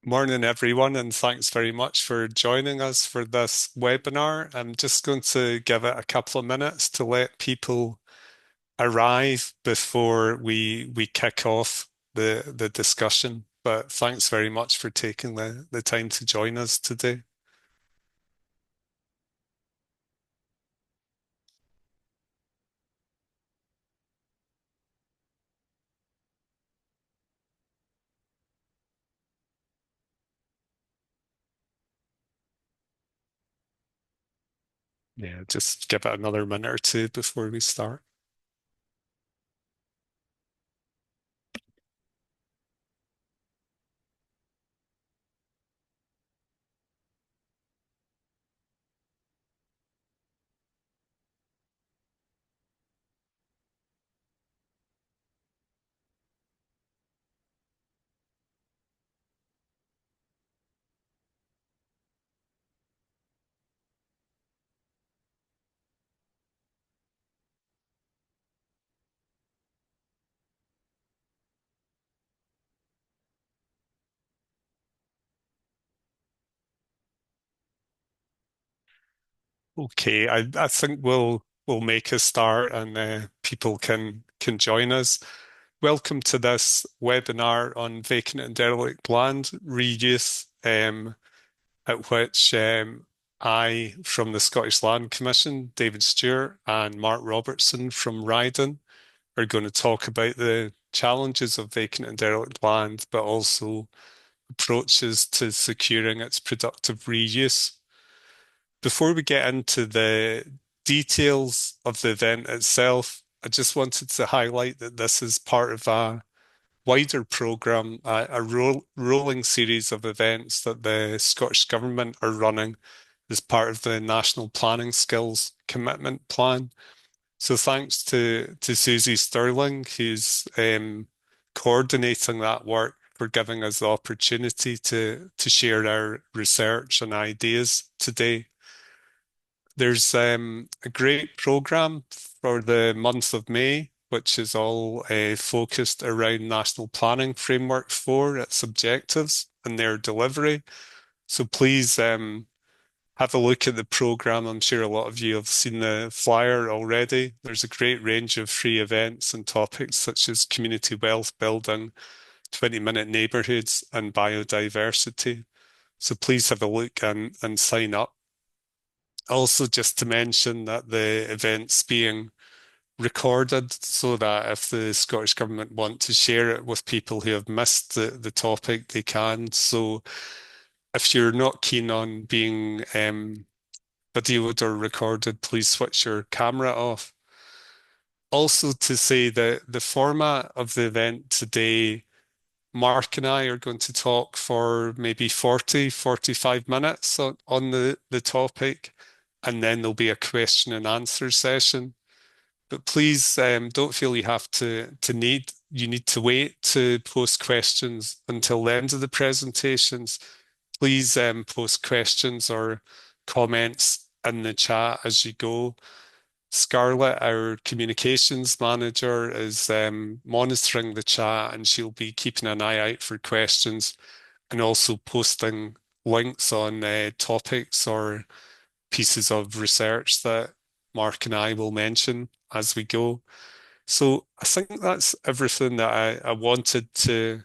Morning, everyone, and thanks very much for joining us for this webinar. I'm just going to give it a couple of minutes to let people arrive before we kick off the discussion. But thanks very much for taking the time to join us today. Yeah, just give it another minute or two before we start. Okay, I think we'll make a start and people can join us. Welcome to this webinar on vacant and derelict land reuse, at which I, from the Scottish Land Commission, David Stewart, and Mark Robertson from Ryden are going to talk about the challenges of vacant and derelict land, but also approaches to securing its productive reuse. Before we get into the details of the event itself, I just wanted to highlight that this is part of a wider program, a rolling series of events that the Scottish Government are running as part of the National Planning Skills Commitment Plan. So thanks to Susie Sterling, who's coordinating that work, for giving us the opportunity to share our research and ideas today. There's a great program for the month of May, which is all focused around National Planning Framework 4, its objectives and their delivery. So please have a look at the program. I'm sure a lot of you have seen the flyer already. There's a great range of free events and topics such as community wealth building, 20-minute neighbourhoods, and biodiversity. So please have a look and sign up. Also, just to mention that the event's being recorded so that if the Scottish Government want to share it with people who have missed the topic, they can. So if you're not keen on being videoed or recorded, please switch your camera off. Also to say that the format of the event today, Mark and I are going to talk for maybe 40, 45 minutes on the topic, and then there'll be a question and answer session. But please don't feel you need to wait to post questions until the end of the presentations. Please post questions or comments in the chat as you go. Scarlett, our communications manager, is monitoring the chat, and she'll be keeping an eye out for questions and also posting links on topics or pieces of research that Mark and I will mention as we go. So I think that's everything that I wanted to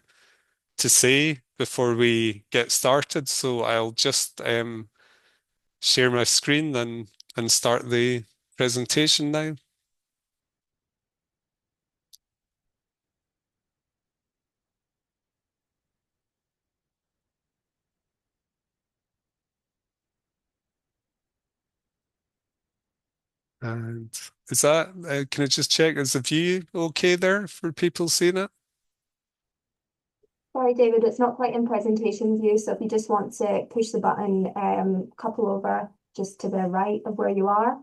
say before we get started. So I'll just share my screen and start the presentation now. And is that, can I just check, is the view okay there for people seeing it? Sorry, David, it's not quite in presentation view, so if you just want to push the button couple over just to the right of where you are.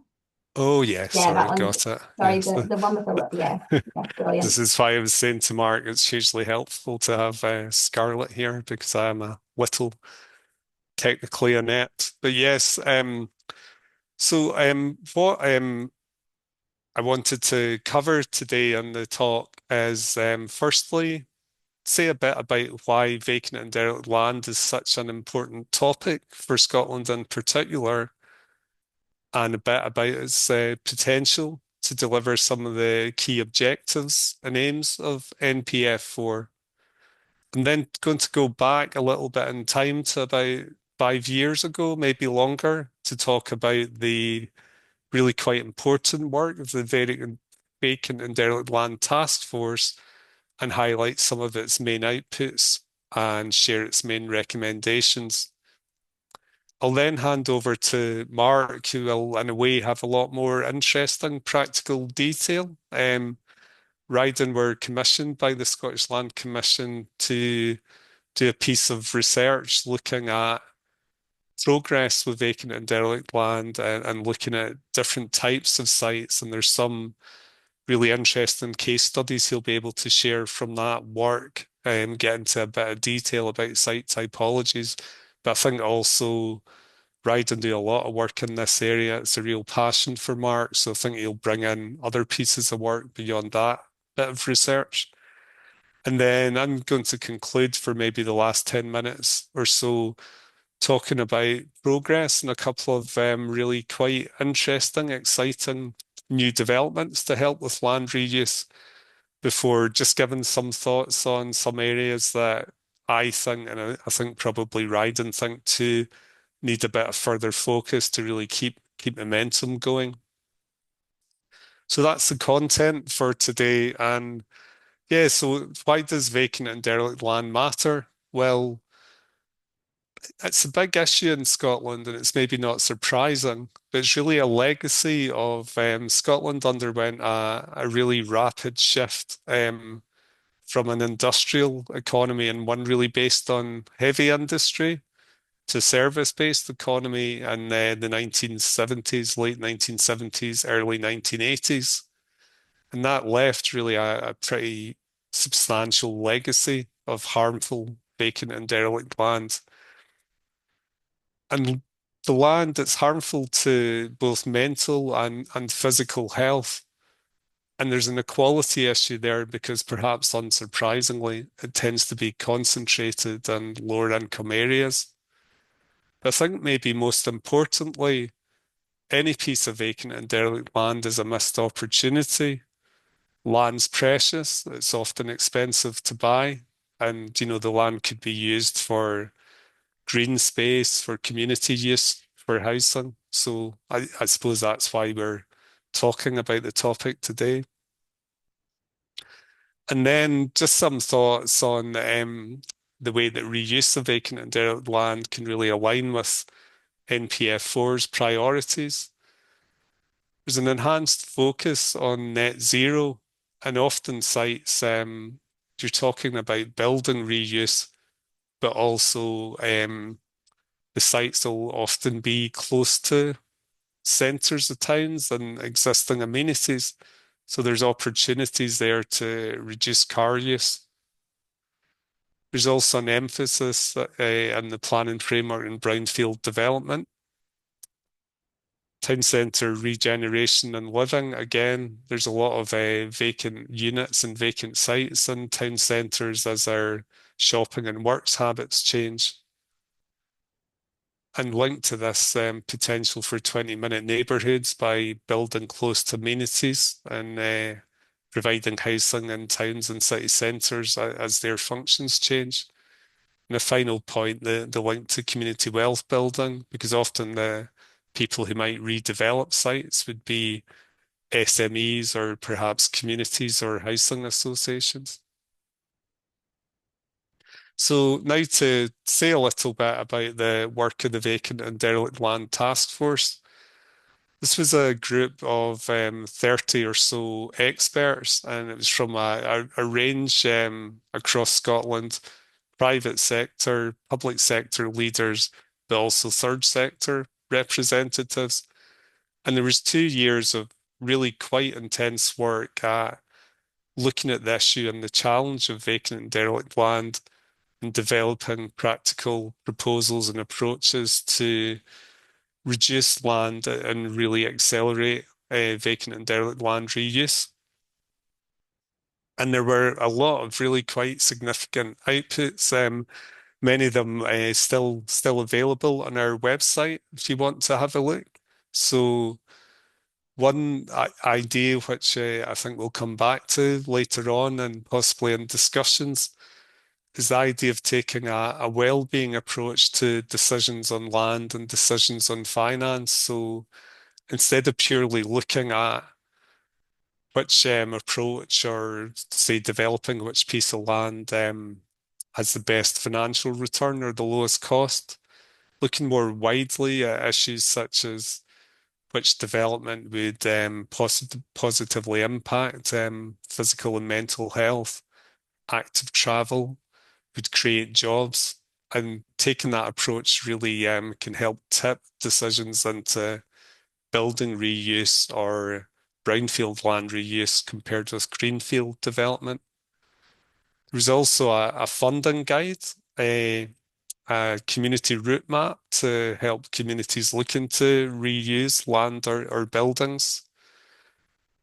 Oh, yeah, Yeah, that sorry, one. got it. Sorry, Yes. the one with the, yeah, yeah, brilliant. This is why I was saying to Mark, it's hugely helpful to have Scarlett here because I am a little technically inept. But yes, what I wanted to cover today on the talk is firstly say a bit about why vacant and derelict land is such an important topic for Scotland in particular, and a bit about its potential to deliver some of the key objectives and aims of NPF4. I'm then going to go back a little bit in time to about 5 years ago, maybe longer, to talk about the really quite important work of the Vacant and Derelict Land Task Force and highlight some of its main outputs and share its main recommendations. I'll then hand over to Mark, who will, in a way, have a lot more interesting practical detail. Ryden were commissioned by the Scottish Land Commission to do a piece of research looking at progress with vacant and derelict land and looking at different types of sites. And there's some really interesting case studies he'll be able to share from that work and get into a bit of detail about site typologies. But I think also Ryden do a lot of work in this area. It's a real passion for Mark. So I think he'll bring in other pieces of work beyond that bit of research. And then I'm going to conclude for maybe the last 10 minutes or so talking about progress and a couple of really quite interesting, exciting new developments to help with land reuse before just giving some thoughts on some areas that I think, and I think probably Ryden think too, need a bit of further focus to really keep momentum going. So that's the content for today. And yeah, so why does vacant and derelict land matter? Well, it's a big issue in Scotland, and it's maybe not surprising, but it's really a legacy of Scotland underwent a really rapid shift from an industrial economy and one really based on heavy industry to service-based economy in the 1970s, late 1970s, early 1980s. And that left really a pretty substantial legacy of harmful vacant and derelict land. And the land that's harmful to both mental and physical health. And there's an equality issue there because perhaps unsurprisingly, it tends to be concentrated in lower income areas. But I think maybe most importantly, any piece of vacant and derelict land is a missed opportunity. Land's precious, it's often expensive to buy, and the land could be used for green space, for community use, for housing. So I suppose that's why we're talking about the topic today. And then just some thoughts on the way that reuse of vacant and derelict land can really align with NPF4's priorities. There's an enhanced focus on net zero, and often sites, you're talking about building reuse, but also the sites will often be close to centres of towns and existing amenities. So there's opportunities there to reduce car use. There's also an emphasis in the planning framework in brownfield development. Town centre regeneration and living. Again, there's a lot of vacant units and vacant sites in town centres as our shopping and works habits change. And linked to this potential for 20-minute neighbourhoods by building close to amenities and providing housing in towns and city centres as their functions change. And a final point, the link to community wealth building, because often the people who might redevelop sites would be SMEs or perhaps communities or housing associations. So now to say a little bit about the work of the Vacant and Derelict Land Task Force. This was a group of 30 or so experts, and it was from a range across Scotland, private sector, public sector leaders, but also third sector representatives. And there was 2 years of really quite intense work at looking at the issue and the challenge of vacant and derelict land and developing practical proposals and approaches to reduce land and really accelerate vacant and derelict land reuse. And there were a lot of really quite significant outputs. Many of them still available on our website if you want to have a look. So one idea which I think we'll come back to later on and possibly in discussions is the idea of taking a well-being approach to decisions on land and decisions on finance. So instead of purely looking at which approach or say developing which piece of land has the best financial return or the lowest cost, looking more widely at issues such as which development would positively impact physical and mental health, active travel, would create jobs. And taking that approach really can help tip decisions into building reuse or brownfield land reuse compared with greenfield development. There's also a funding guide, a community route map to help communities looking to reuse land or buildings.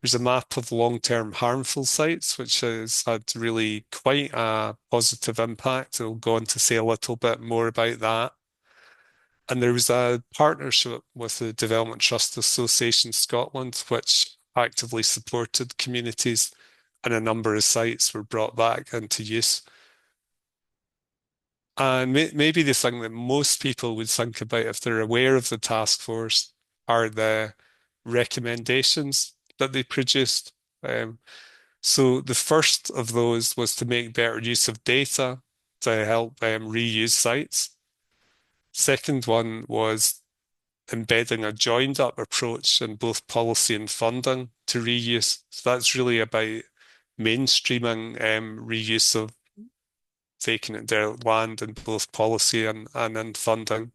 There's a map of long-term harmful sites, which has had really quite a positive impact. I'll go on to say a little bit more about that. And there was a partnership with the Development Trust Association Scotland, which actively supported communities, and a number of sites were brought back into use. And maybe the thing that most people would think about if they're aware of the task force are the recommendations that they produced. Um, so the first of those was to make better use of data to help reuse sites. Second one was embedding a joined up approach in both policy and funding to reuse. So that's really about mainstreaming reuse of vacant and derelict land in both policy and in funding.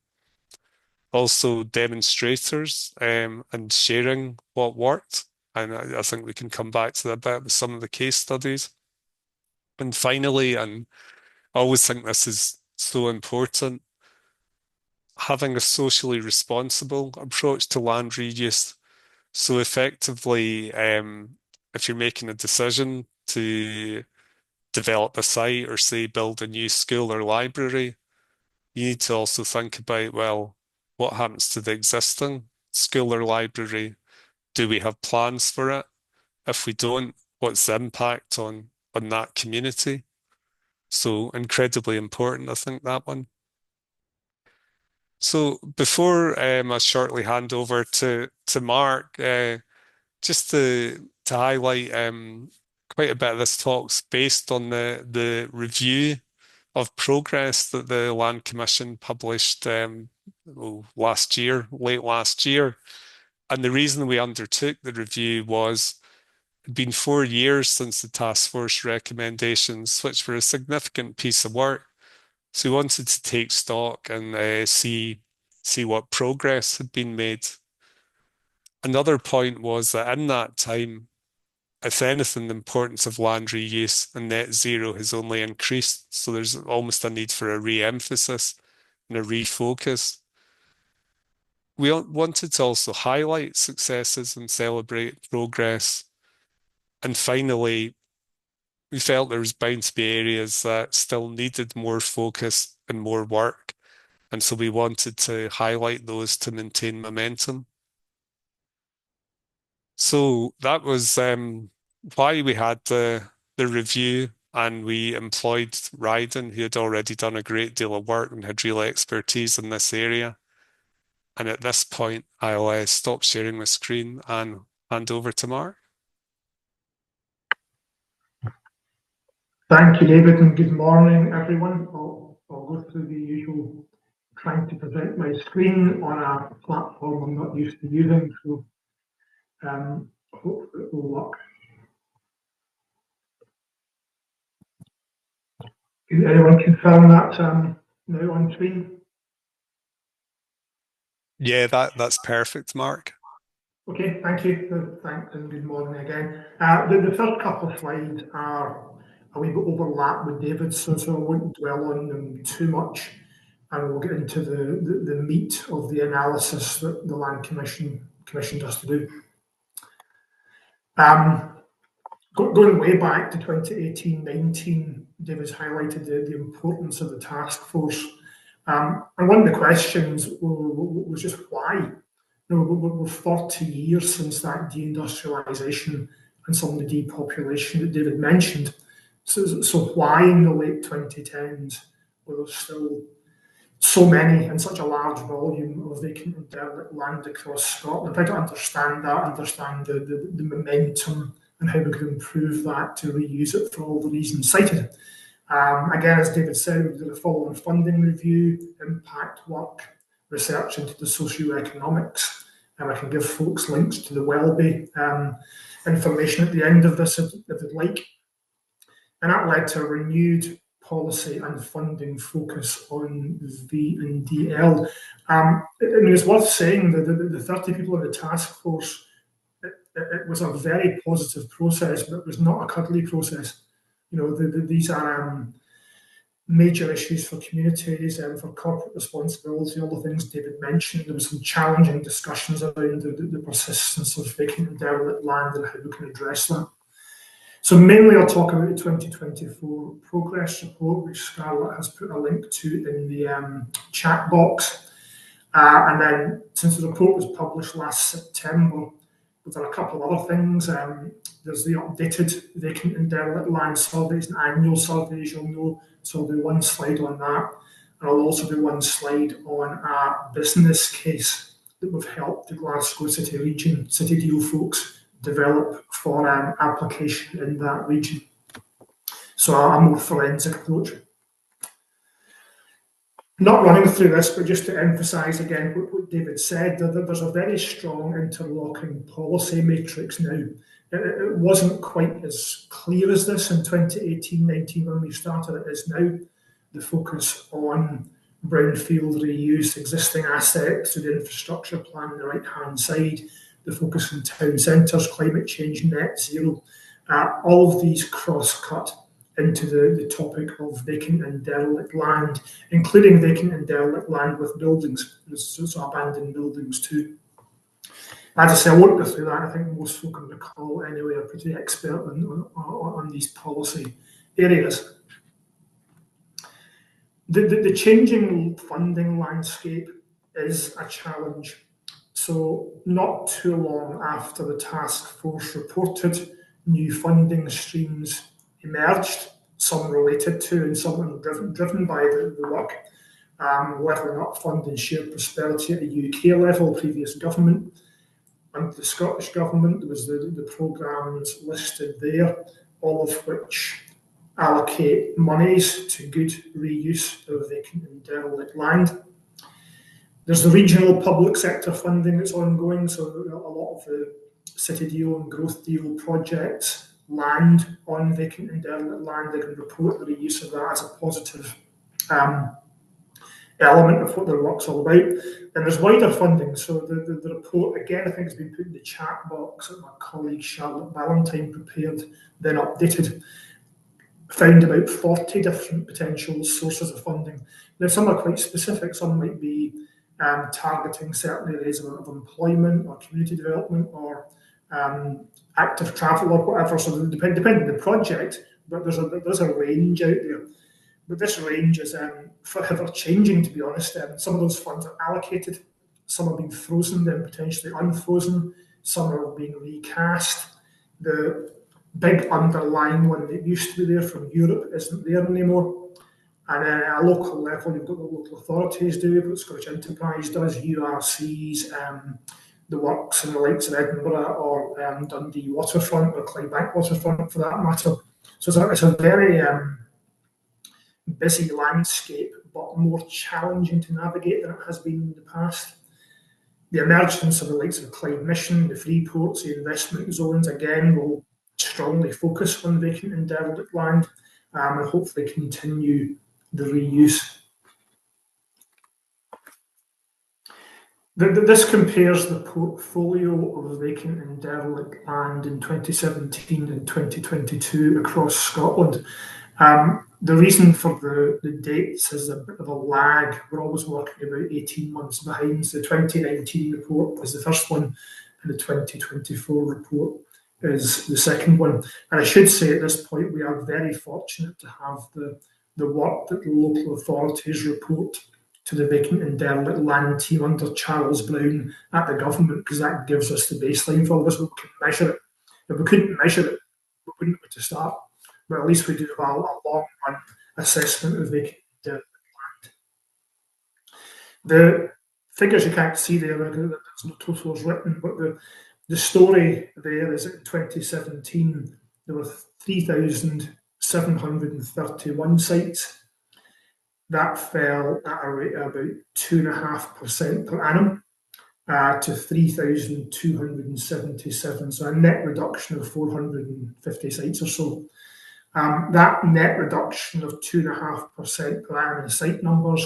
Also demonstrators and sharing what worked. And I think we can come back to that bit with some of the case studies. And finally, and I always think this is so important, having a socially responsible approach to land reuse. So effectively, if you're making a decision to develop a site or say build a new school or library, you need to also think about, well, what happens to the existing school or library? Do we have plans for it? If we don't, what's the impact on that community? So incredibly important, I think, that one. So before I shortly hand over to Mark, just to highlight quite a bit of this talk's based on the review of progress that the Land Commission published late last year. And the reason we undertook the review was it'd been 4 years since the task force recommendations, which were a significant piece of work. So we wanted to take stock and see what progress had been made. Another point was that in that time, if anything, the importance of land reuse and net zero has only increased. So there's almost a need for a re-emphasis and a refocus. We wanted to also highlight successes and celebrate progress. And finally, we felt there was bound to be areas that still needed more focus and more work. And so we wanted to highlight those to maintain momentum. So that was why we had the review, and we employed Ryden, who had already done a great deal of work and had real expertise in this area. And at this point, I'll stop sharing my screen and hand over to Mark. Thank you, David, and good morning, everyone. I'll go through the usual trying to present my screen on a platform I'm not used to using, so hopefully it will work. Can anyone confirm that now on screen? Yeah, that's perfect, Mark. Okay, thank you. Thanks and good morning again. The first couple of slides are a wee bit overlap with David's, so I won't dwell on them too much, and we'll get into the meat of the analysis that the Land Commission commissioned us to do. Going way back to 2018-19, David's highlighted the importance of the task force. And one of the questions was just why? We're 40 years since that deindustrialisation and some of the depopulation that David mentioned. So why in the late 2010s were there still so many and such a large volume of vacant and derelict land across Scotland? Try to understand that, understand the momentum and how we could improve that to reuse it for all the reasons cited. Again, as David said, we did a follow-on funding review, impact work, research into the socioeconomics, and I can give folks links to the wellbeing information at the end of this if they'd like. And that led to a renewed policy and funding focus on V&DL. I mean, it's worth saying that the 30 people in the task force, it was a very positive process, but it was not a cuddly process. These are major issues for communities and for corporate responsibility, all the things David mentioned. There was some challenging discussions around the persistence of vacant and derelict land and how we can address that. So mainly I'll talk about the 2024 progress report, which Scarlett has put a link to in the chat box. And then since the report was published last September, we've done a couple of other things. There's the updated vacant and derelict land survey. It's an annual survey, as you'll know. So I'll do one slide on that. And I'll also do one slide on a business case that we've helped the Glasgow City region, City Deal folks, develop for application in that region. So a more forensic approach. Not running through this, but just to emphasise again what David said, that there's a very strong interlocking policy matrix now. It wasn't quite as clear as this in 2018-19 when we started. It is now. The focus on brownfield reuse, existing assets, so the infrastructure plan on the right-hand side, the focus on town centres, climate change, net zero, all of these cross-cut into the topic of vacant and derelict land, including vacant and derelict land with buildings, so abandoned buildings too. As I say, I won't go through that. I think most folk on the call anyway are pretty expert on these policy areas. The changing funding landscape is a challenge. So not too long after the task force reported, new funding streams emerged, some related to and some driven by the work, levelling up fund and share prosperity at the UK level, previous government. Under the Scottish Government, there was the programmes listed there, all of which allocate monies to good reuse of vacant and derelict land. There's the regional public sector funding that's ongoing, so a lot of the City Deal and Growth Deal projects land on vacant and derelict land. They can report the reuse of that as a positive element of what their work's all about. And there's wider funding. So the report, again, I think has been put in the chat box that my colleague Charlotte Ballantyne prepared, then updated, found about 40 different potential sources of funding. Now, some are quite specific. Some might be targeting certain areas of employment or community development or active travel or whatever. So depending on the project, but there's a range out there. But this range is forever changing, to be honest. Some of those funds are allocated, some are being frozen, then potentially unfrozen, some are being recast. The big underlying one that used to be there from Europe isn't there anymore. And then at a local level, you've got the local authorities do it, what Scottish Enterprise does, URCs, the works and the likes of Edinburgh or Dundee Waterfront or Clydebank Waterfront for that matter. So it's a very busy landscape, but more challenging to navigate than it has been in the past. The emergence of the likes of Clyde Mission, the free ports, the investment zones, again, will strongly focus on vacant and derelict land and hopefully continue the reuse. This compares the portfolio of vacant and derelict land in 2017 and 2022 across Scotland. The reason for the dates is a bit of a lag. We're always working about 18 months behind. So the 2019 report was the first one, and the 2024 report is the second one. And I should say at this point, we are very fortunate to have the work that the local authorities report to the Vacant and Derelict Land team under Charles Brown at the government, because that gives us the baseline for all this. We can measure it. If we couldn't measure it, we wouldn't know where to start. But at least we do have a long-run assessment of vacant and derelict land. The figures you can't see there, there's no totals written, but the story there is in 2017, there were 3,731 sites. That fell at a rate of about 2.5% per annum to 3,277, so a net reduction of 450 sites or so. That net reduction of 2.5% per annum in site numbers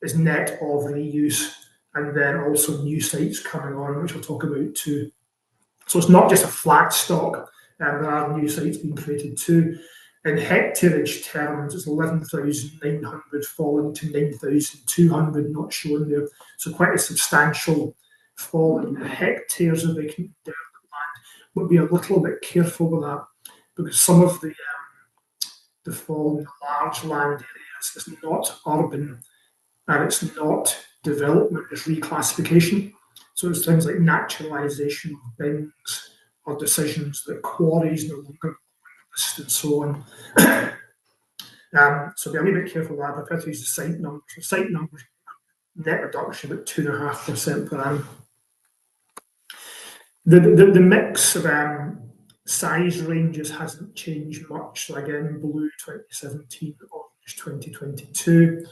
is net of reuse and then also new sites coming on, which we'll talk about too. So it's not just a flat stock, there are new sites being created too. In hectareage terms, it's 11,900 falling to 9,200, not shown there. So quite a substantial fall in hectares of vacant derelict land. We'll be a little bit careful with that, because some of the fall in the large land areas is not urban and it's not development, it's reclassification. So it's things like naturalisation of bins or decisions that quarries no longer list and so on. So be a little bit careful with that. I prefer to use the site numbers. The site numbers, net reduction at 2.5% per annum. The mix of size ranges hasn't changed much. So again, blue 2017, orange 2022.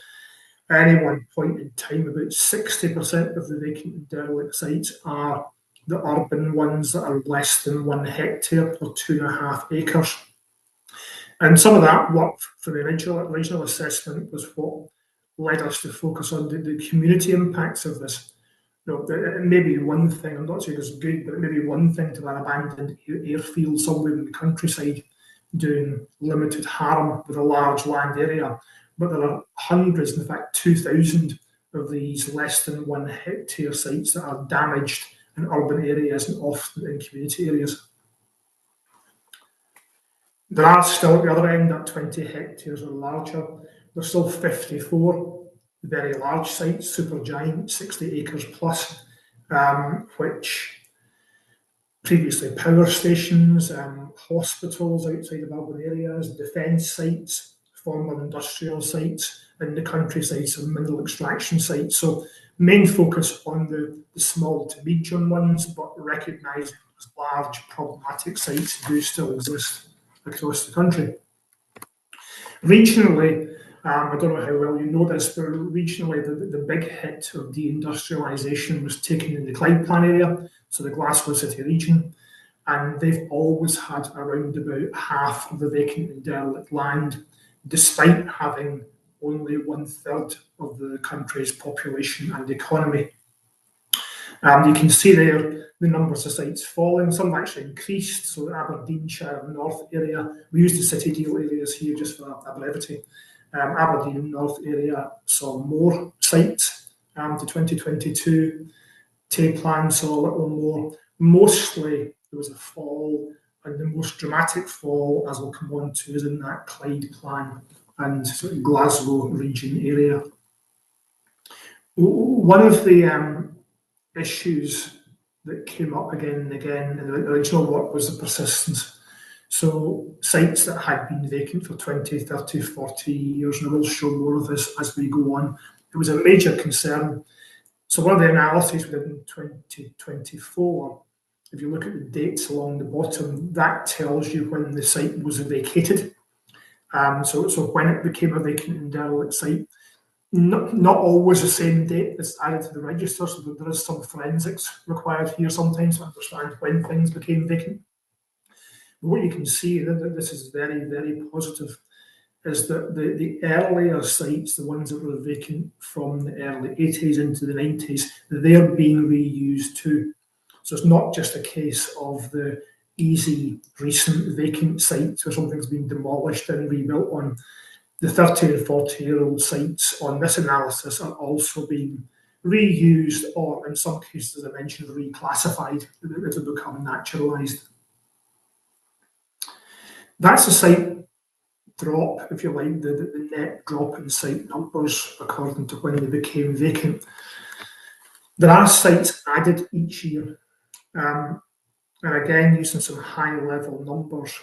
At any one point in time, about 60% of the vacant and derelict sites are the urban ones that are less than 1 hectare or 2.5 acres. And some of that work for the original assessment was what led us to focus on the community impacts of this. You know, it may be one thing, I'm not saying it's good, but it may be one thing to an abandoned airfield somewhere in the countryside doing limited harm with a large land area. But there are hundreds, in fact 2,000 of these less than 1 hectare sites that are damaged in urban areas and often in community areas. There are still at the other end at 20 hectares or larger. There's still 54 very large sites, super giant, 60 acres plus, which previously power stations, hospitals outside of urban areas, defence sites, former industrial sites, and the countryside, some mineral extraction sites. So main focus on the small to medium ones, but recognising those large problematic sites do still exist across the country. Regionally, I don't know how well you know this, but regionally the big hit of deindustrialisation was taken in the Clyde Plan area, so the Glasgow City region, and they've always had around about half of the vacant and derelict land, despite having only 1/3 of the country's population and economy. You can see there the numbers of sites falling. Some have actually increased. So Aberdeenshire North area, we use the city deal areas here just for a brevity. Aberdeen North area saw more sites to 2022. Tay Plan saw a little more. Mostly there was a fall, and the most dramatic fall, as we'll come on to, is in that Clyde Plan and sort of Glasgow region area. One of the issues that came up again and again in the original work was the persistence. So sites that had been vacant for 20, 30, 40 years, and we'll show more of this as we go on, it was a major concern. So one of the analyses we did in 2024, if you look at the dates along the bottom, that tells you when the site was vacated. So when it became a vacant and derelict site. Not always the same date is added to the register, so there is some forensics required here sometimes to understand when things became vacant. But what you can see, that this is very, very positive, is that the earlier sites, the ones that were vacant from the early 80s into the 90s, they're being reused too. So it's not just a case of the easy, recent vacant sites where something's been demolished and rebuilt on. The 30 and 40-year-old sites on this analysis are also being reused, or in some cases, as I mentioned, reclassified, that have become naturalised. That's a site drop, if you like, the net drop in site numbers according to when they became vacant. There are sites added each year, and again, using some high-level numbers,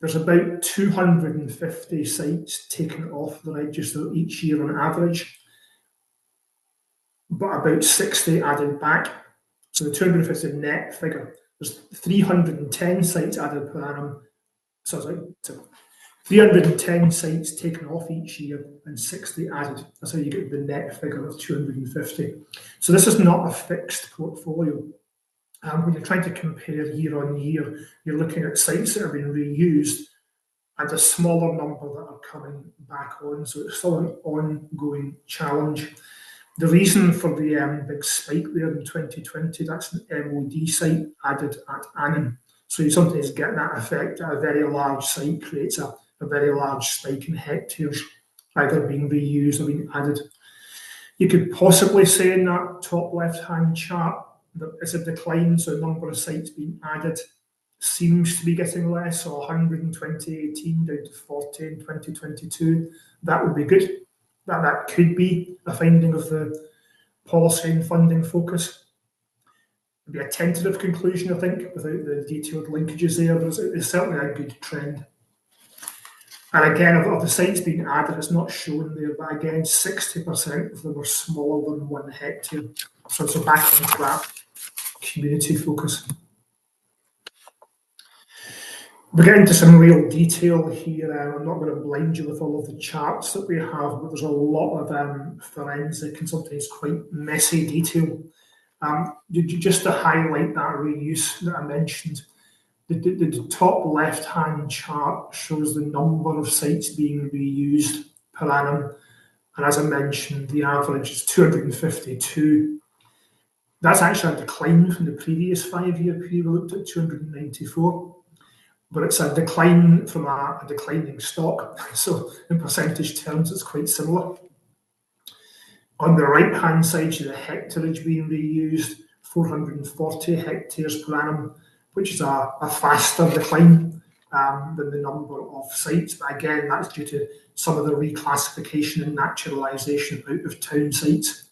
there's about 250 sites taken off the register each year on average, but about 60 added back. So the 250 net figure, there's 310 sites added per annum. So 310 sites taken off each year and 60 added. That's how you get the net figure of 250. So this is not a fixed portfolio. When you're trying to compare year on year, you're looking at sites that are being reused and a smaller number that are coming back on. So it's still an ongoing challenge. The reason for the big spike there in 2020, that's an MOD site added at Annan. So you sometimes get that effect that a very large site creates a very large spike in hectares, either being reused or being added. You could possibly say in that top left-hand chart that it's a decline, so the number of sites being added seems to be getting less, so 100 in 2018 down to 40 in 2022. That would be good. That could be a finding of the policy and funding focus. It'd be a tentative conclusion, I think, without the detailed linkages there, but it's certainly a good trend. And again, of the sites being added, it's not shown there, but again, 60% of them are smaller than 1 hectare. So back onto that community focus. We're getting into some real detail here. I'm not going to blind you with all of the charts that we have, but there's a lot of forensic and sometimes quite messy detail. Just to highlight that reuse that I mentioned, the top left-hand chart shows the number of sites being reused per annum. And as I mentioned, the average is 252. That's actually a decline from the previous 5-year period. We looked at 294. But it's a decline from a declining stock. So in percentage terms, it's quite similar. On the right-hand side, you have the hectareage being reused, 440 hectares per annum, which is a faster decline than the number of sites. But again, that's due to some of the reclassification and naturalisation out of town sites.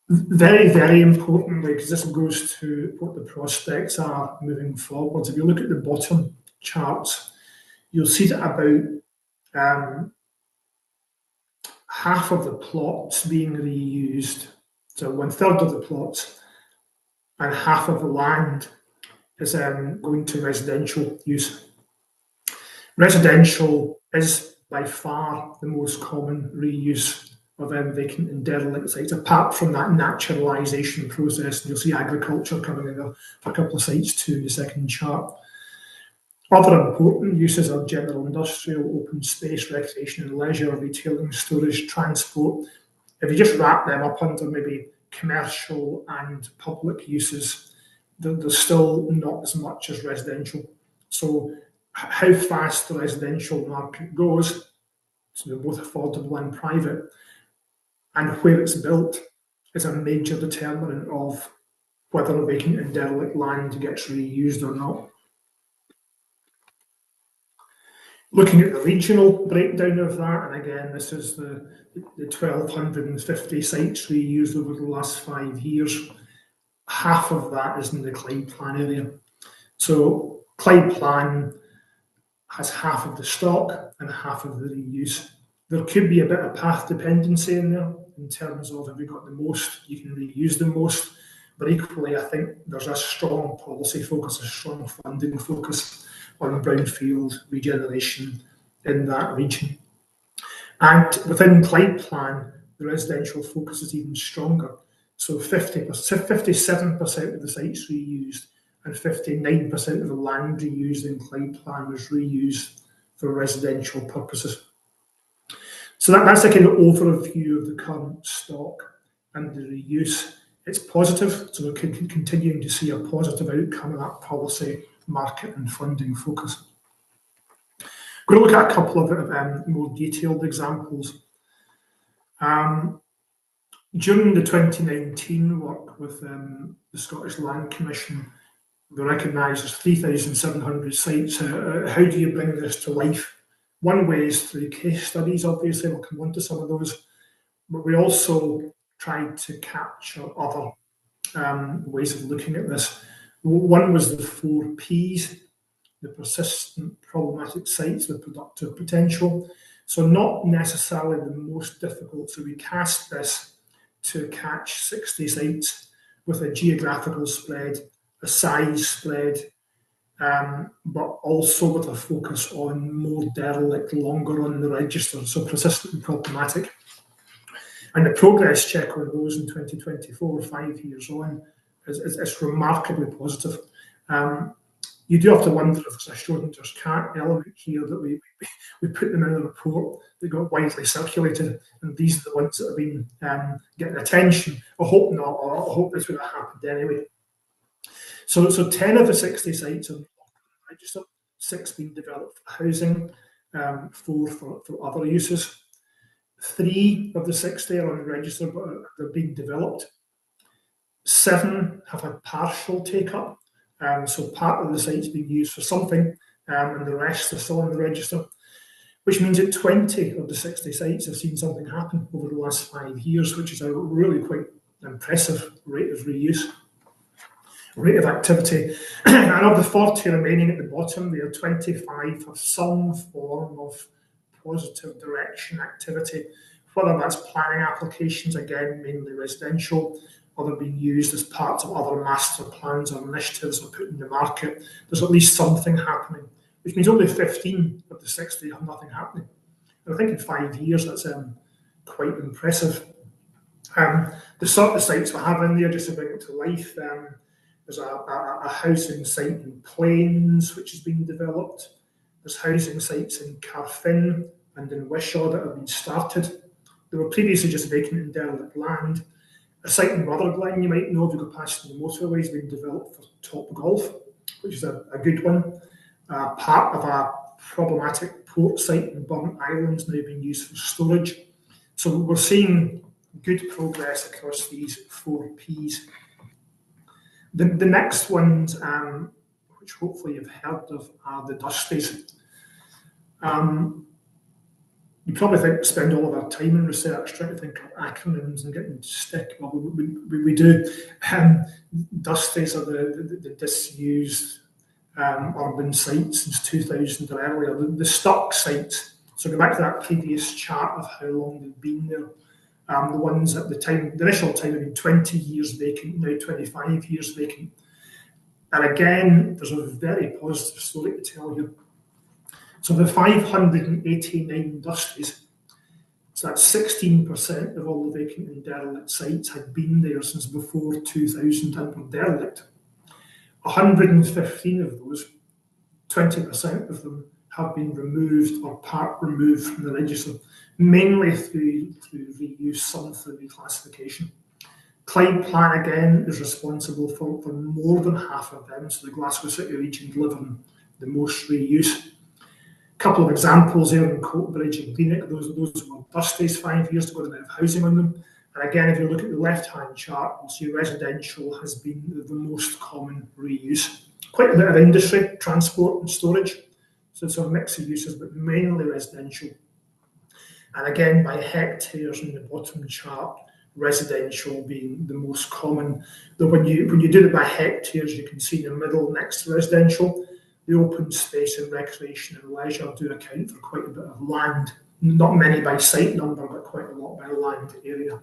Very, very importantly, because this goes to what the prospects are moving forwards. If you look at the bottom charts, you'll see that about half of the plots being reused, so 1/3 of the plots, and half of the land is going to residential use. Residential is by far the most common reuse of vacant and derelict sites, apart from that naturalisation process. And you'll see agriculture coming in a couple of sites too in the second chart. Other important uses are general industrial, open space, recreation and leisure, retailing, storage, transport. If you just wrap them up under maybe commercial and public uses, there's still not as much as residential. So how fast the residential market goes, so they're both affordable and private, and where it's built is a major determinant of whether vacant and derelict land gets reused or not. Looking at the regional breakdown of that, and again, this is the 1,250 sites reused over the last 5 years. Half of that is in the Clyde Plan area. So Clyde Plan has half of the stock and half of the reuse. There could be a bit of path dependency in there in terms of if we got the most, you can reuse the most. But equally, I think there's a strong policy focus, a strong funding focus on brownfield regeneration in that region. And within Clyde Plan, the residential focus is even stronger. So 57% of the sites reused and 59% of the land reused in Clyde Plan was reused for residential purposes. So that's a kind of overview of the current stock and the reuse. It's positive, so we're continuing to see a positive outcome of that policy, market and funding focus. I'm going to look at a couple of more detailed examples. During the 2019 work with the Scottish Land Commission, we recognise there's 3,700 sites. How do you bring this to life? One way is through case studies, obviously, we'll come on to some of those, but we also tried to capture other ways of looking at this. One was the 4Ps, the persistent problematic sites with productive potential. So not necessarily the most difficult. So we cast this to catch 60 sites with a geographical spread, a size spread, but also with a focus on more derelict, longer on the register, so persistent and problematic. And the progress check on those in 2024, 5 years on, is remarkably positive. You do have to wonder if there's a Schrodinger's cat element here that we put them in a report that got widely circulated, and these are the ones that have been getting attention. I hope not, or I hope this would have happened anyway. So 10 of the 60 sites are registered, 6 being developed for housing, 4 for other uses. 3 of the 60 are unregistered, but they're being developed. 7 have had partial take-up, so part of the site's being used for something, and the rest are still on the register, which means that 20 of the 60 sites have seen something happen over the last 5 years, which is a really quite impressive rate of reuse, rate of activity. And of the 40 remaining at the bottom, there are 25 have some form of positive direction activity, whether that's planning applications, again, mainly residential, or they're being used as parts of other master plans or initiatives or put in the market. There's at least something happening, which means only 15 of the 60 have nothing happening. And I think in 5 years, that's quite impressive. The sort of sites we have in there, just to bring it to life, there's a housing site in Plains, which is being developed. There's housing sites in Carfin and in Wishaw that have been started. They were previously just vacant and derelict land. A site in Rutherglen, you might know if you go past the motorway, is being developed for Top Golf, which is a good one. Part of a problematic port site in Burnt Islands now being used for storage. So we're seeing good progress across these 4 Ps. The next ones, which hopefully you've heard of, are the dusties. You probably think we spend all of our time in research trying to think of acronyms and getting to stick. Well, we do. Dusties are the disused urban sites since 2000 or earlier. The stuck sites, so go back to that previous chart of how long they've been there. The ones at the time, the initial time, have been 20 years vacant, now 25 years vacant. And again, there's a very positive story to tell you. So the 589 dusties, so that's 16% of all the vacant and derelict sites had been there since before 2000 and were derelict. 115 of those, 20% of them, have been removed or part removed from the register, mainly through reuse, some through reclassification. Clyde Plan, again, is responsible for more than half of them, so the Glasgow City region delivering the most reuse. A couple of examples here in Coatbridge and Greenock, those were dusties 5 years ago, they have housing on them. And again, if you look at the left-hand chart, you'll see residential has been the most common reuse. Quite a bit of industry, transport and storage, so it's a mix of uses, but mainly residential. And again, by hectares in the bottom chart, residential being the most common. Though when you do it by hectares, you can see in the middle next to residential, the open space and recreation and leisure do account for quite a bit of land. Not many by site number, but quite a lot by land area.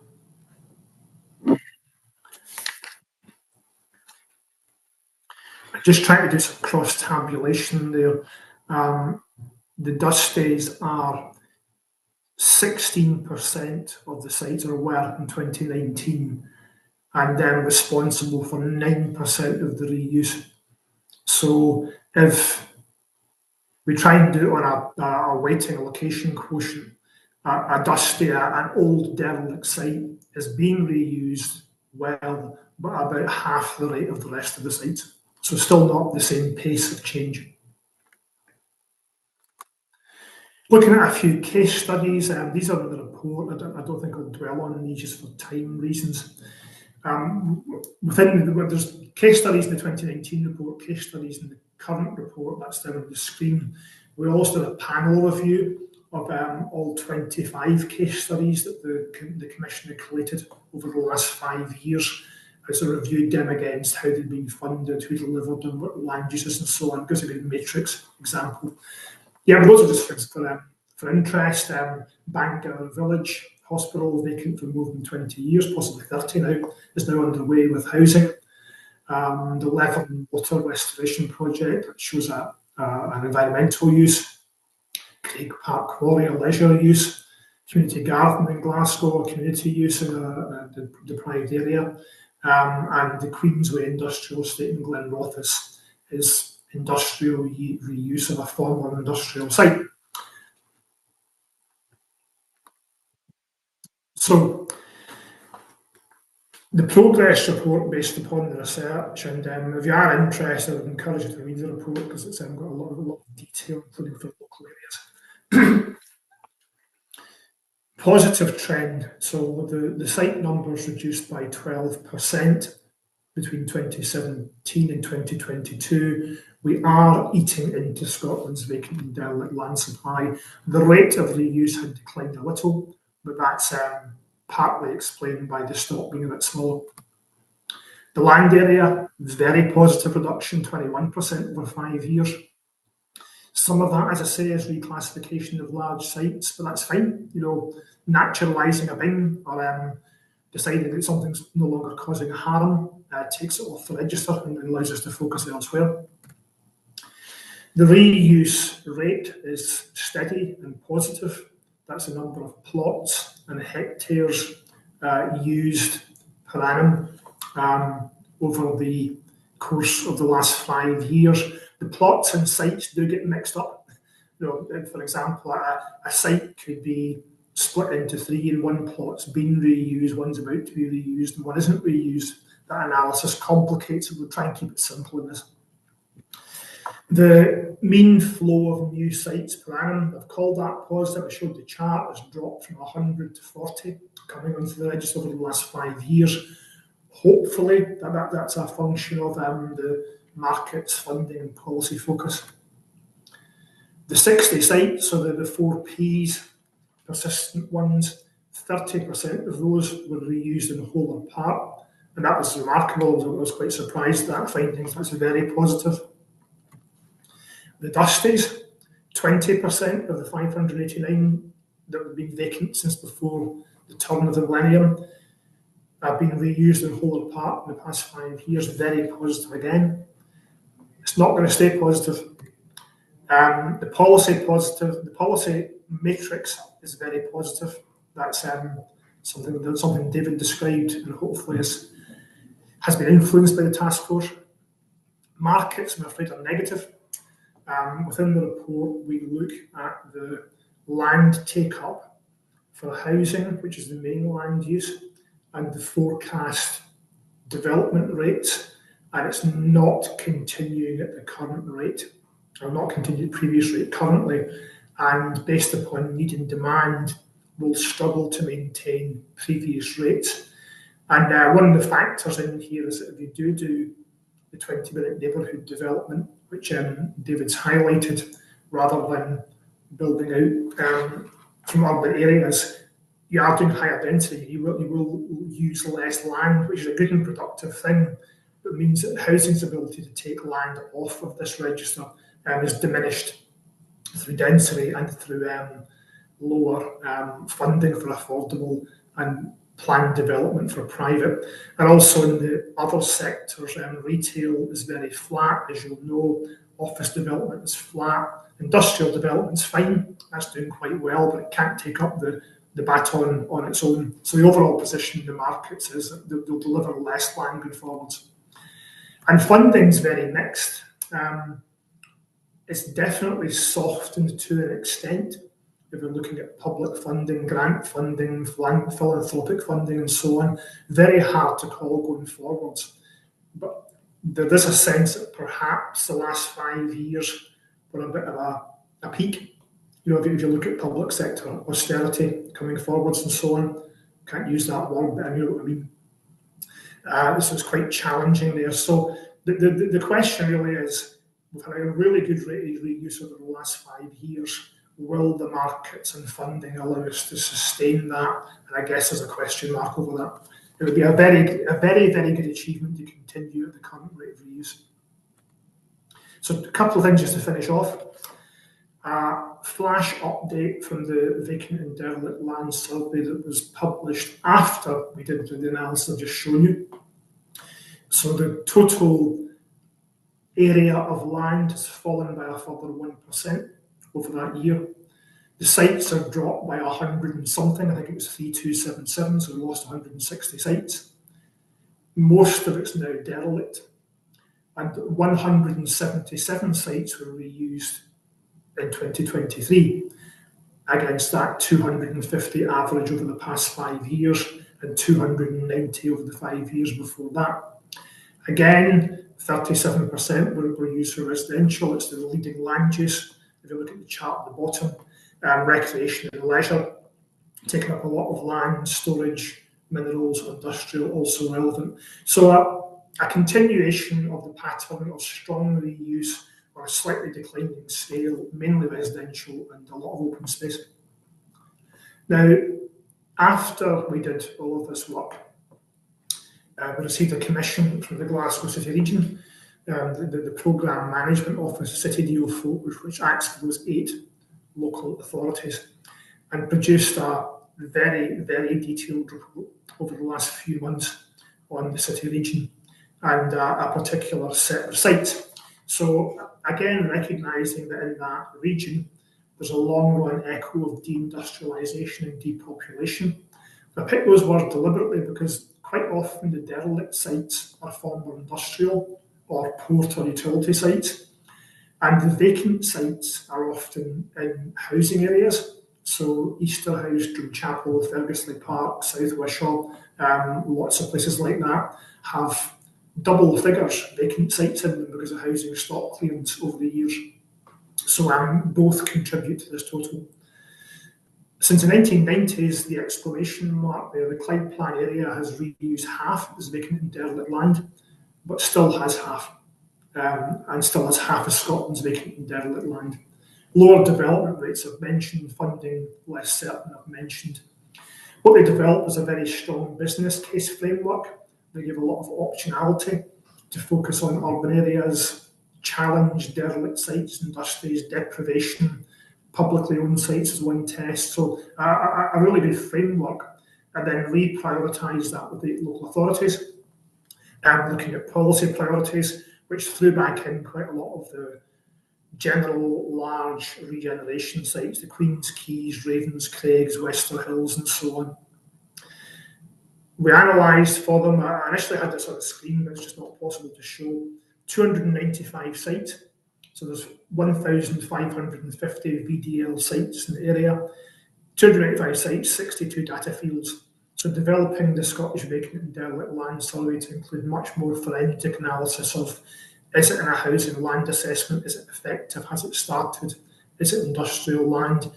Just trying to do some cross-tabulation there. The dusties are 16% of the sites, or were in 2019, and then responsible for 9% of the reuse. So if we try and do it on a weighting allocation quotient, a dusty, an old derelict site is being reused well, but about half the rate of the rest of the sites. So still not the same pace of change. Looking at a few case studies, these are in the report. I don't think I'll dwell on these just for time reasons. There's case studies in the 2019 report, case studies in the current report, that's there on the screen. We also did a panel review of all 25 case studies that the Commission had collated over the last 5 years. As I reviewed them against how they'd been funded, who delivered them, what land uses and so on, gives a good matrix example. Yeah, those are just for interest. Bangor Village Hospital, vacant for more than 20 years, possibly 30 now, is now underway with housing. The Level Water Restoration Project, which shows an environmental use. Craig Park Quarry, a leisure use. Community Garden in Glasgow, a community use in a deprived area. And the Queensway Industrial Estate in Glenrothes is industrial reuse of a former industrial site. So, the progress report based upon the research, and if you are interested, I would encourage you to read the report because it's got a lot of detail, including for local areas. Positive trend. So the site numbers reduced by 12% between 2017 and 2022. We are eating into Scotland's vacant and derelict land supply. The rate of reuse had declined a little, but that's partly explained by the stock being a bit smaller. The land area, very positive reduction, 21% over 5 years. Some of that, as I say, is reclassification of large sites, but that's fine. You know, naturalising a bin or deciding that something's no longer causing harm takes it off the register and allows us to focus elsewhere. The reuse rate is steady and positive. That's the number of plots and hectares used per annum over the course of the last 5 years. The plots and sites do get mixed up. You know, for example, a site could be split into 3 and one plot's been reused, one's about to be reused, and one isn't reused. That analysis complicates it. We'll try and keep it simple in this. The mean flow of new sites per annum, I've called that positive. I showed the chart, has dropped from 100 to 40 coming onto the register over the last 5 years. Hopefully, that's a function of the market's funding and policy focus. The 60 sites, so the 4 Ps, persistent ones, 30% of those were reused in whole or part. And that was remarkable. I was quite surprised at that finding. That's very positive. The Dusties, 20% of the 589 that have been vacant since before the turn of the millennium have been reused in whole or part in the past 5 years. Very positive again. It's not going to stay positive. The policy positive, the policy matrix is very positive. That's something David described and hopefully has been influenced by the task force. Markets, I'm afraid, are negative. Within the report, we look at the land take-up for housing, which is the main land use, and the forecast development rates, and it's not continuing at the current rate, or not continuing at the previous rate currently, and based upon need and demand, will struggle to maintain previous rates. And one of the factors in here is that if you do the 20-minute neighbourhood development, which David's highlighted, rather than building out from urban areas, you are doing higher density. You will use less land, which is a good and productive thing. It means that housing's ability to take land off of this register is diminished through density and through lower funding for affordable and planned development for private. And also in the other sectors, retail is very flat, as you'll know. Office development is flat. Industrial development's fine. That's doing quite well, but it can't take up the baton on its own. So the overall position in the markets is that they'll deliver less land going forwards. And funding's very mixed. It's definitely softened to an extent. If we're looking at public funding, grant funding, philanthropic funding, and so on, very hard to call going forwards. But there is a sense that perhaps the last 5 years were a bit of a peak. if you look at public sector austerity coming forwards and so on, can't use that word, but I know what I mean. So it's quite challenging there. So the question really is, we've had a really good rate of reuse over the last 5 years. Will the markets and funding allow us to sustain that? And I guess there's a question mark over that. It would be a very, very good achievement to continue at the current rate of reuse. So a couple of things just to finish off. Flash update from the Vacant and Derelict Land survey that was published after we did the analysis I've just shown you. So the total area of land has fallen by a further 1% over that year. The sites have dropped by 100 and something. I think it was 3277, so we lost 160 sites. Most of it's now derelict, and 177 sites were reused in 2023, against that 250 average over the past 5 years and 290 over the 5 years before that. Again, 37% were used for residential. It's the leading land use. If you look at the chart at the bottom, recreation and leisure, taking up a lot of land, storage, minerals, industrial, also relevant. So a continuation of the pattern of strong reuse on a slightly declining scale, mainly residential and a lot of open space. Now, after we did all of this work, we received a commission from the Glasgow City region, the Programme Management Office, City Deal Folk, which acts for those 8 local authorities, and produced a very, very detailed report over the last few months on the city region and a particular set of sites. So again, recognising that in that region, there's a long-run echo of deindustrialisation and depopulation. I picked those words deliberately because quite often the derelict sites are former industrial or port or utility sites, and the vacant sites are often in housing areas. So Easterhouse, Drumchapel, Fergusley Park, South Wishaw, lots of places like that have double figures vacant sites in them because of housing stock clearance over the years. So both contribute to this total. Since the 1990s, the exclamation mark there, the Clyde Plan area has reused half as vacant and derelict land, but still has half, and still has half of Scotland's vacant and derelict land. Lower development rates I've mentioned, funding less certain I've mentioned. What they develop is a very strong business case framework. They give a lot of optionality to focus on urban areas, challenge derelict sites, industries, deprivation, publicly owned sites as one test. So a really good framework, and then reprioritise that with the local authorities, and looking at policy priorities, which threw back in quite a lot of the general large regeneration sites, the Queen's Quays, Ravenscraigs, Wester Hills, and so on. We analysed for them, I initially had this on the screen, but it's just not possible to show, 295 sites. So there's 1,550 VDL sites in the area, 295 sites, 62 data fields. So developing the Scottish Vacant and Derelict Land Survey to include much more forensic analysis of, is it in a housing land assessment, is it effective, has it started, is it industrial land?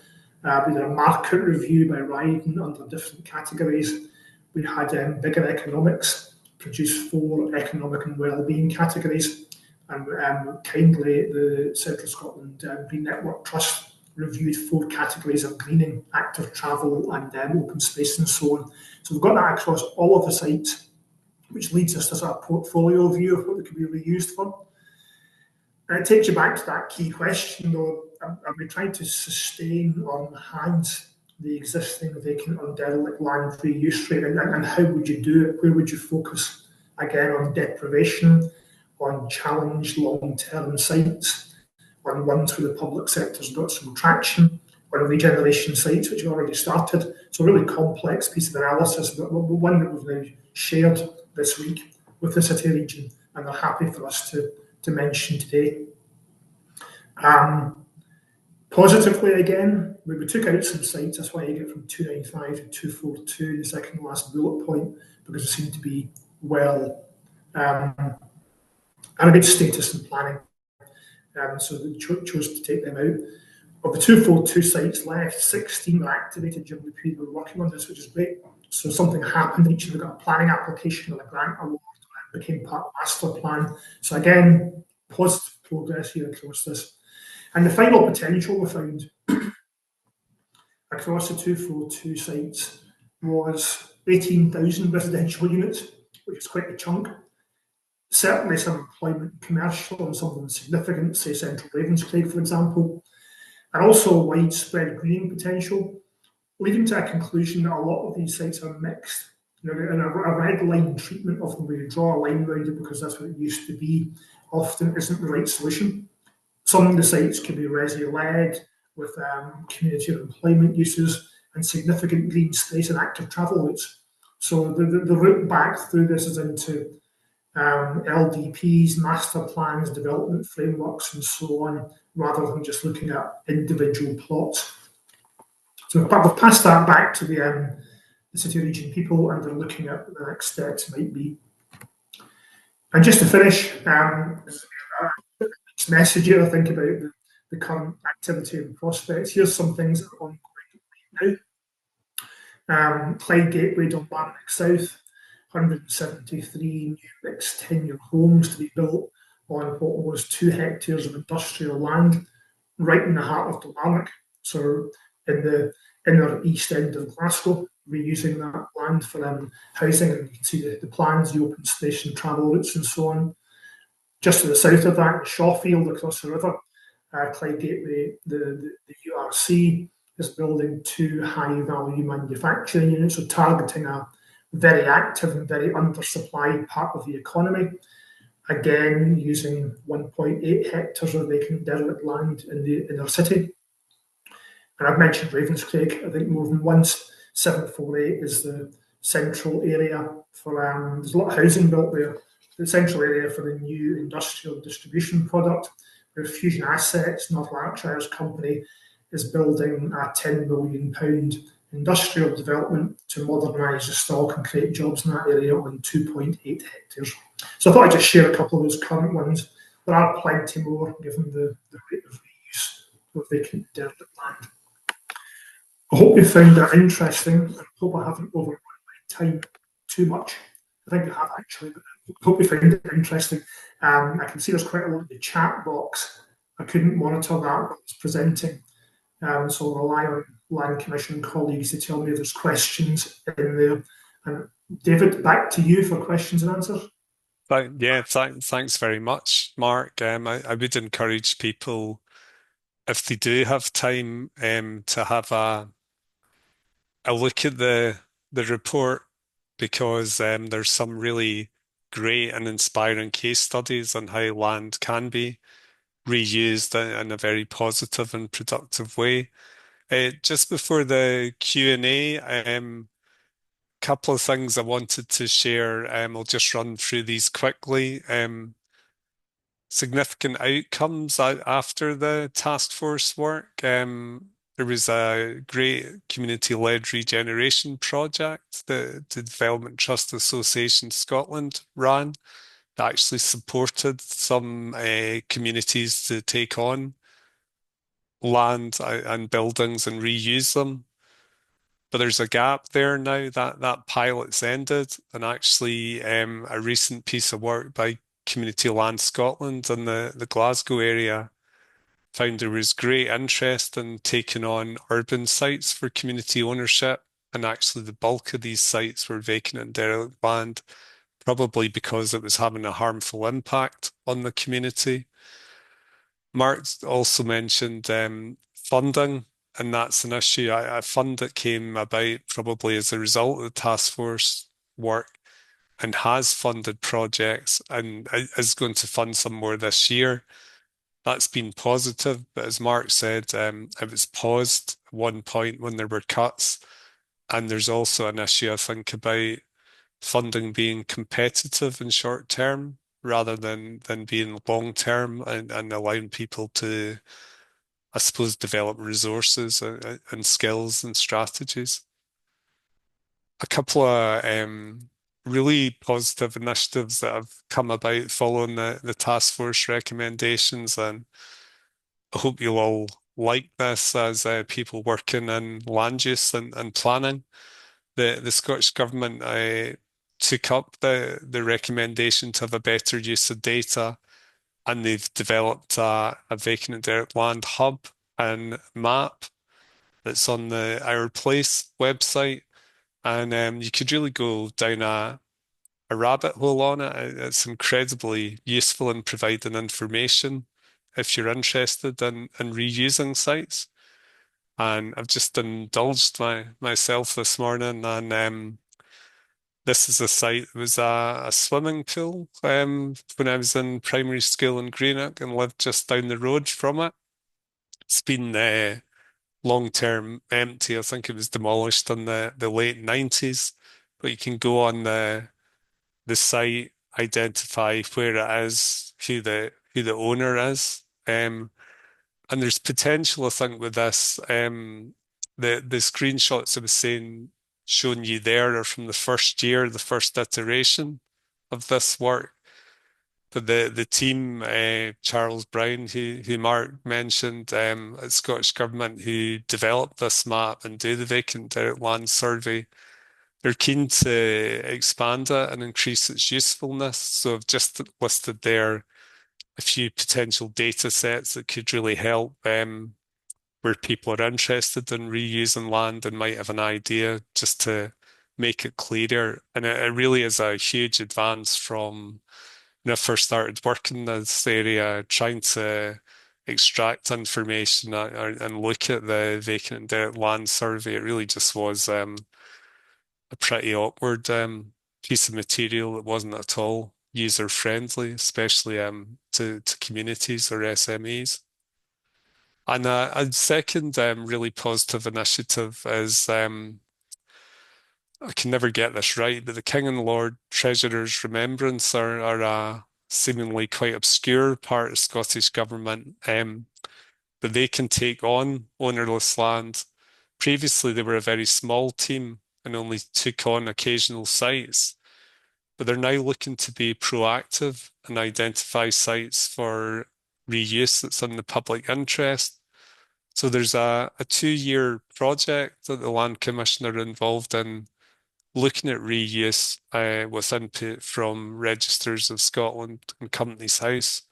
We did a market review by Ryden under different categories. We had Bigger Economics produce 4 economic and wellbeing categories, and kindly the Central Scotland Green Network Trust reviewed 4 categories of greening, active travel and open space and so on. So we've got that across all of the sites, which leads us to sort of portfolio view of what they could be reused for. And it takes you back to that key question though, are we trying to sustain or enhance the existing vacant and derelict land reuse rate, and how would you do it? Where would you focus? Again, on deprivation, on challenged long-term sites, on ones where the public sector's got some traction, on regeneration sites which have already started. So a really complex piece of analysis, but one that we've now shared this week with the city region, and they're happy for us to mention today. Positively, again, we took out some sites. That's why you get from 295 to 242, the second last bullet point, because it seemed to be well and a good status in planning. So we chose to take them out. Of the 242 sites left, 16 were activated during the period we were working on this, which is great. So something happened, each of them got a planning application and a grant award, and became part of the master plan. So again, positive progress here across this. And the final potential we found across the 242 sites was 18,000 residential units, which is quite a chunk. Certainly some employment commercial and some of them significant, say Central Ravenscraig, for example, and also widespread greening potential, leading to a conclusion that a lot of these sites are mixed. And a red line treatment of them, where you draw a line around it because that's what it used to be, often isn't the right solution. Some of the sites can be resi-led with community or employment uses and significant green space and active travel routes. So the route back through this is into LDPs, master plans, development frameworks, and so on, rather than just looking at individual plots. So we've passed that back to the city region people, and they're looking at what the next steps might be. And just to finish, message here, I think, about the current activity and prospects. Here's some things that are ongoing right now. Clyde Gateway, Dunbarton South, 173 new mixed tenure homes to be built on what was 2 hectares of industrial land right in the heart of Dunbarton. So in the inner east end of Glasgow, reusing that land for housing, and you can see the plans, the open space and travel routes and so on. Just to the south of that, Shawfield across the river, Clyde Gateway, the URC is building 2 high-value manufacturing units, so targeting a very active and very undersupplied part of the economy. Again, using 1.8 hectares of vacant derelict land in the inner city. And I've mentioned Ravenscraig, I think, more than once. 748 is the central area for, there's a lot of housing built there. The central area for the new industrial distribution product, where Fusion Assets, North Lanarkshire's company, is building a £10 million industrial development to modernise the stock and create jobs in that area on 2.8 hectares. So I thought I'd just share a couple of those current ones. There are plenty more given the rate of reuse of vacant derelict land. I hope you found that interesting. I hope I haven't overrun my time too much. I think I have actually, but I hope you found it interesting. I can see there's quite a lot in the chat box. I couldn't monitor that while I was presenting. So I'll rely on Land Commission colleagues to tell me if there's questions in there. And David, back to you for questions and answers. Thanks very much, Mark. I would encourage people, if they do have time, to have a look at the report, because there's some really great and inspiring case studies on how land can be reused in a very positive and productive way. Just before the Q&A, couple of things I wanted to share. I'll just run through these quickly. Significant outcomes after the task force work. There was a great community-led regeneration project that the Development Trust Association Scotland ran that actually supported some communities to take on land and buildings and reuse them. But there's a gap there now. That pilot's ended, and actually a recent piece of work by Community Land Scotland in the Glasgow area found there was great interest in taking on urban sites for community ownership, and actually the bulk of these sites were vacant and derelict land, probably because it was having a harmful impact on the community. Mark also mentioned funding, and that's an issue. A fund that came about probably as a result of the task force work and has funded projects and is going to fund some more this year. That's been positive, but as Mark said, it was paused at one point when there were cuts. And there's also an issue, I think, about funding being competitive in short term rather than being long term, and allowing people to, I suppose, develop resources and skills and strategies. A couple of really positive initiatives that have come about following the task force recommendations, and I hope you'll all like this as people working in land use and planning. The Scottish Government took up the recommendation to have a better use of data, and they've developed a vacant and derelict land hub and map that's on the Our Place website. And you could really go down a rabbit hole on it. It's incredibly useful in providing information if you're interested in reusing sites. And I've just indulged myself this morning, and this is a site. It was a swimming pool when I was in primary school in Greenock and lived just down the road from it. It's been long-term empty. I think it was demolished in the late 90s, but you can go on the site, identify where it is, who the owner is. And there's potential, I think, with this. The screenshots I was saying, showing you there are from the first year, the first iteration of this work. But the team, Charles Brown, who Mark mentioned, at Scottish Government, who developed this map and do the vacant derelict land survey, they're keen to expand it and increase its usefulness. So I've just listed there a few potential data sets that could really help where people are interested in reusing land and might have an idea, just to make it clearer. And it really is a huge advance from when I first started working in this area, trying to extract information and look at the vacant and derelict land survey. It really just was a pretty awkward piece of material that wasn't at all user friendly, especially to communities or SMEs. And a second really positive initiative is I can never get this right, but the King and Lord Treasurer's Remembrance are a seemingly quite obscure part of Scottish Government, but they can take on ownerless land. Previously, they were a very small team and only took on occasional sites, but they're now looking to be proactive and identify sites for reuse that's in the public interest. So there's a 2-year project that the Land Commission are involved in, looking at reuse with input from Registers of Scotland and Companies House.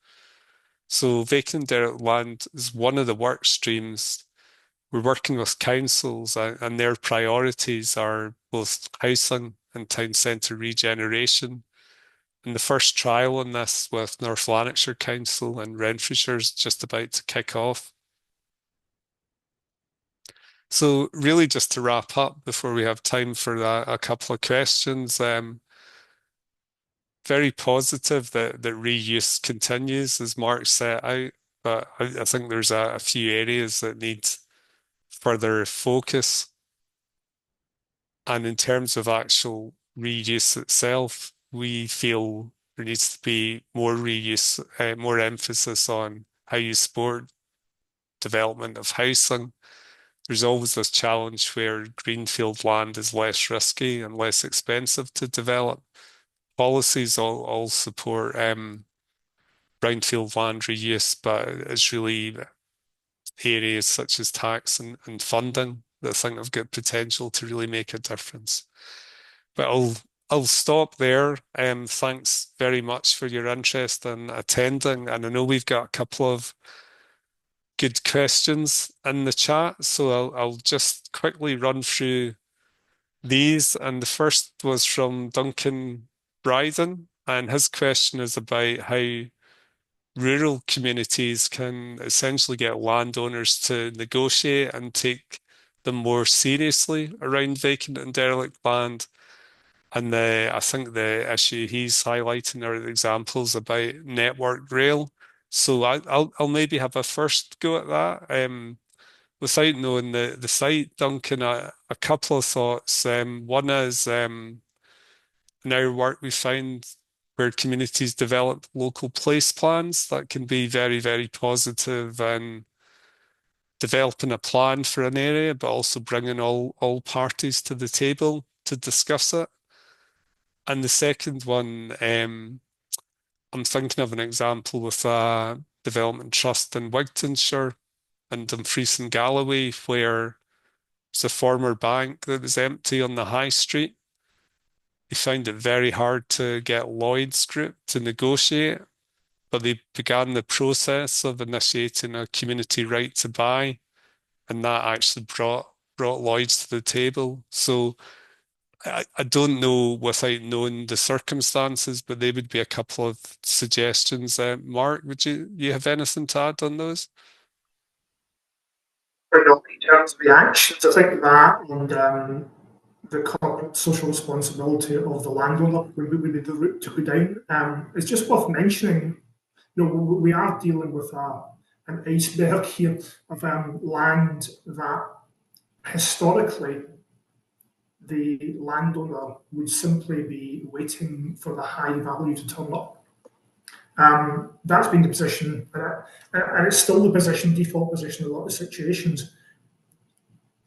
So vacant derelict land is one of the work streams. We're working with councils, and their priorities are both housing and town centre regeneration. And the first trial on this with North Lanarkshire Council and Renfrewshire is just about to kick off. So really just to wrap up before we have time for a couple of questions, very positive that reuse continues as Mark set out, but I think there's a few areas that need further focus. And in terms of actual reuse itself, we feel there needs to be more reuse, more emphasis on how you support development of housing. There's always this challenge where greenfield land is less risky and less expensive to develop. Policies all support brownfield land reuse, but it's really areas such as tax and funding that I think have got potential to really make a difference. But I'll stop there. Thanks very much for your interest in attending, and I know we've got a couple of good questions in the chat, so I'll just quickly run through these. And the first was from Duncan Ryden, and his question is about how rural communities can essentially get landowners to negotiate and take them more seriously around vacant and derelict land. And I think the issue he's highlighting are examples about network rail. So I'll maybe have a first go at that. Without knowing the site, Duncan, a couple of thoughts. One is in our work we find where communities develop local place plans that can be very, very positive and developing a plan for an area, but also bringing all parties to the table to discuss it. And the second one, I'm thinking of an example with a development trust in Wigtonshire in Dumfries and Galloway, where it's a former bank that was empty on the high street. They found it very hard to get Lloyd's Group to negotiate, but they began the process of initiating a community right to buy, and that actually brought Lloyd's to the table. So I don't know without knowing the circumstances, but they would be a couple of suggestions. Mark, would you have anything to add on those? In terms of the actions, I think that and the corporate social responsibility of the landowner would be the route to go down. It's just worth mentioning, we are dealing with an iceberg here of land that historically the landowner would simply be waiting for the high value to turn up. That's been the position, and it's still the position, default position in a lot of situations.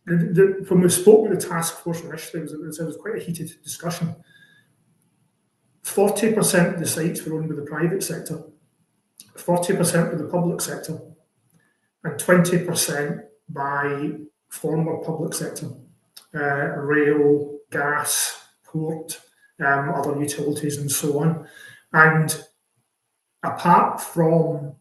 When we spoke with the task force initially, it was quite a heated discussion. 40% of the sites were owned by the private sector, 40% by the public sector, and 20% by former public sector, rail, gas, port, other utilities, and so on. And apart from,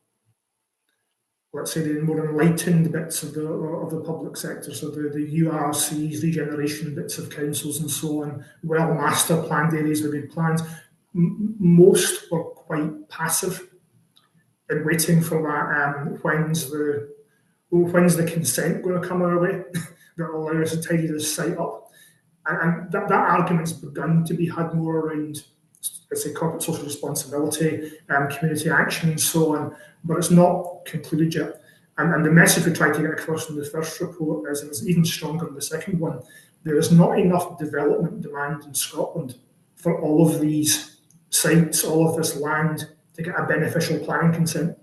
let's say, the more enlightened bits of the public sector, so the URCs, regeneration bits of councils, and so on, well master planned areas with big plans, most were quite passive in waiting for that. When's the consent going to come our way that will allow us to tidy this site up? And that argument's begun to be had more around, let's say, corporate social responsibility, community action, and so on, but it's not concluded yet. And the message we tried to get across in the first report is, and it's even stronger in the second one, there is not enough development demand in Scotland for all of these sites, all of this land, to get a beneficial planning consent.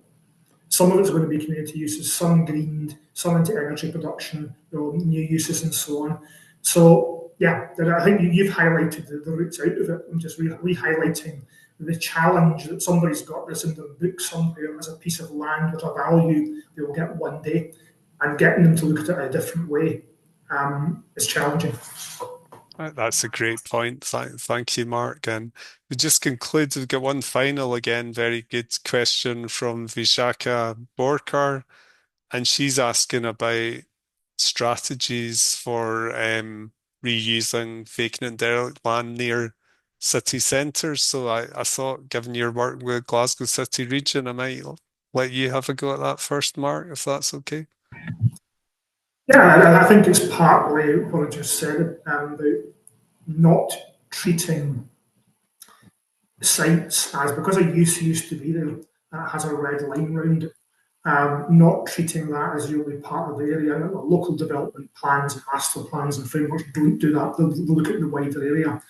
Some of it's going to be community uses, some greened, some into energy production, new uses, and so on. So, yeah, I think you've highlighted the routes out of it. I'm just re-highlighting the challenge that somebody's got this in their book somewhere as a piece of land with a value they will get one day, and getting them to look at it a different way is challenging. That's a great point. Thank you, Mark. And we just conclude, we've got one final, again, very good question from Vishaka Borkar. And she's asking about strategies for reusing vacant and derelict land near city centres. So I thought, given your work with Glasgow City Region, I might let you have a go at that first, Mark, if that's okay. Yeah, I think it's partly what I just said about not treating sites as, because a use used to be there, has a red line round it, not treating that as really part of the area. Local development plans and master plans and frameworks don't do that. They'll look at the wider area.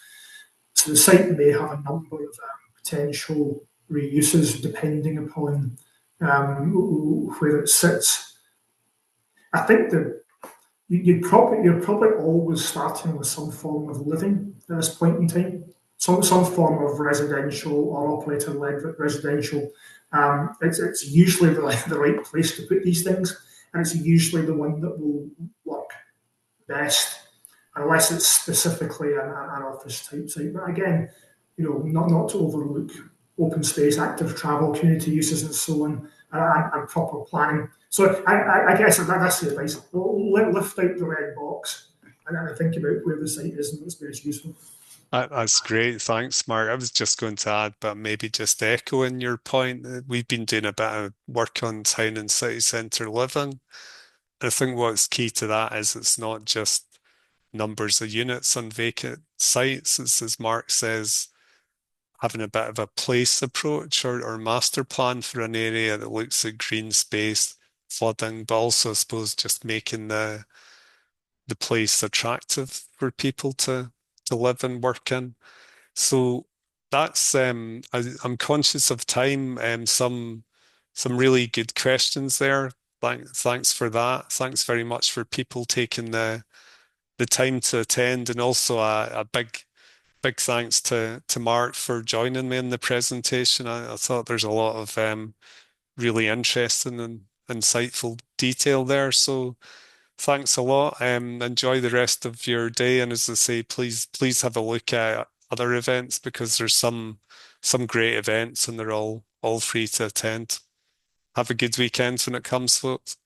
So the site may have a number of potential reuses depending upon where it sits. I think that you're probably always starting with some form of living at this point in time, some form of residential or operator-led residential. It's usually the right place to put these things, and it's usually the one that will work best, unless it's specifically an office type site. But again, not to overlook open space, active travel, community uses, and so on, and proper planning. So I guess that's the advice. Lift out the red box and think about where the site is and what's best useful. That's great. Thanks, Mark. I was just going to add, but maybe just echoing your point, we've been doing a bit of work on town and city centre living. I think what's key to that is it's not just numbers of units on vacant sites. It's, as Mark says, having a bit of a place approach or master plan for an area that looks at green space, flooding, but also, I suppose, just making the place attractive for people to live and work in. So that's I'm conscious of time. Some really good questions there. Thanks for that. Thanks very much for people taking the time to attend, and also a big thanks to Mark for joining me in the presentation. I thought there's a lot of really interesting insightful detail there. So thanks a lot. Enjoy the rest of your day, and as I say, please have a look at other events because there's some great events and they're all free to attend. Have a good weekend when it comes, folks.